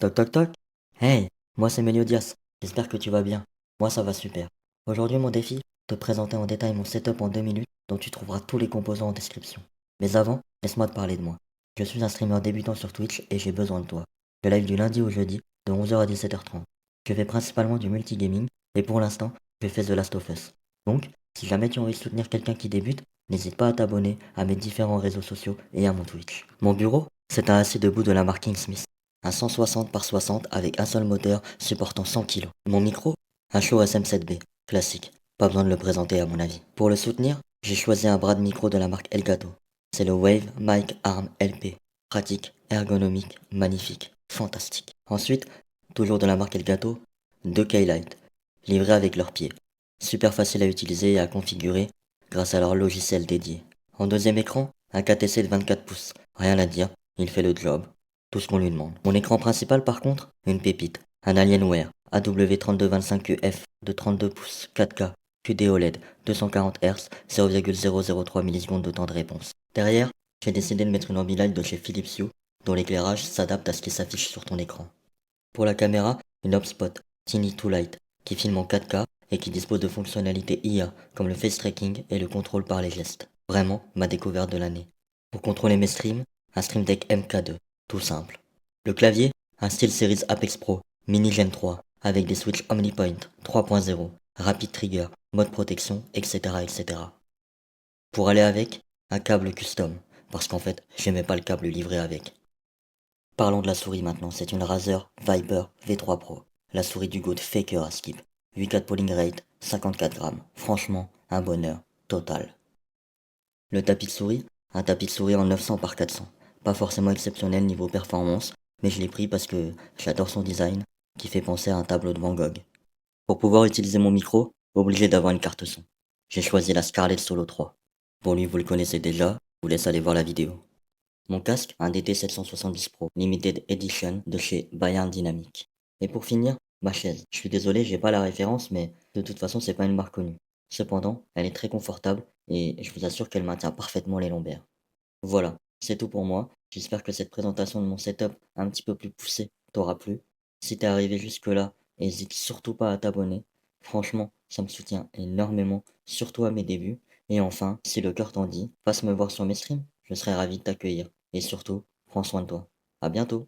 Toc toc toc. Hey, moi c'est Méliodias. J'espère que tu vas bien. Moi ça va super. Aujourd'hui mon défi, te présenter en détail mon setup en 2 minutes dont tu trouveras tous les composants en description. Mais avant, laisse-moi te parler de moi. Je suis un streamer débutant sur Twitch et j'ai besoin de toi. Je live du lundi au jeudi de 11h à 17h30. Je fais principalement du multigaming et pour l'instant, je fais The Last of Us. Donc, si jamais tu as envie de soutenir quelqu'un qui débute, n'hésite pas à t'abonner à mes différents réseaux sociaux et à mon Twitch. Mon bureau, c'est un assis debout de la marque Kingsmith. Un 160 par 60 avec un seul moteur supportant 100 kg. Mon micro, un Shure SM7B, classique. Pas besoin de le présenter à mon avis. Pour le soutenir, j'ai choisi un bras de micro de la marque Elgato. C'est le Wave Mic Arm LP. Pratique, ergonomique, magnifique, fantastique. Ensuite, toujours de la marque Elgato, deux K-Lite, livrés avec leurs pieds. Super facile à utiliser et à configurer grâce à leur logiciel dédié. En deuxième écran, un KTC de 24 pouces. Rien à dire, il fait le job. Tout ce qu'on lui demande. Mon écran principal par contre, une pépite. Un Alienware AW3225EF de 32 pouces 4K QD OLED 240 Hz 0,003 millisecondes de temps de réponse. Derrière, j'ai décidé de mettre une Ambilight de chez Philips Hue dont l'éclairage s'adapte à ce qui s'affiche sur ton écran. Pour la caméra, une Hubspot Tiny 2 Lite qui filme en 4K et qui dispose de fonctionnalités IA comme le face tracking et le contrôle par les gestes. Vraiment ma découverte de l'année. Pour contrôler mes streams, un Stream Deck MK2, tout simple. Le clavier, un SteelSeries Apex Pro Mini Gen 3 avec des switches OmniPoint 3.0, Rapid Trigger, mode protection, etc., etc. Pour aller avec, un câble custom, parce qu'en fait, j'aimais pas le câble livré avec. Parlons de la souris maintenant, c'est une Razer Viper V3 Pro. La souris du GOAT Faker à skip. 8K polling rate, 54 grammes. Franchement, un bonheur total. Le tapis de souris, un tapis de souris en 900 par 400. Pas forcément exceptionnel niveau performance, mais je l'ai pris parce que j'adore son design, qui fait penser à un tableau de Van Gogh. Pour pouvoir utiliser mon micro, obligé d'avoir une carte son. J'ai choisi la Scarlett Solo 3. Pour lui, vous le connaissez déjà, je vous laisse aller voir la vidéo. Mon casque, un DT770 Pro, Limited Edition de chez Bayern Dynamic. Et pour finir, ma chaise. Je suis désolé, j'ai pas la référence, mais de toute façon, c'est pas une marque connue. Cependant, elle est très confortable et je vous assure qu'elle maintient parfaitement les lombaires. Voilà, c'est tout pour moi. J'espère que cette présentation de mon setup un petit peu plus poussée t'aura plu. Si t'es arrivé jusque-là, n'hésite surtout pas à t'abonner. Franchement, ça me soutient énormément, surtout à mes débuts. Et enfin, si le cœur t'en dit, passe me voir sur mes streams. Je serai ravi de t'accueillir. Et surtout, prends soin de toi. À bientôt.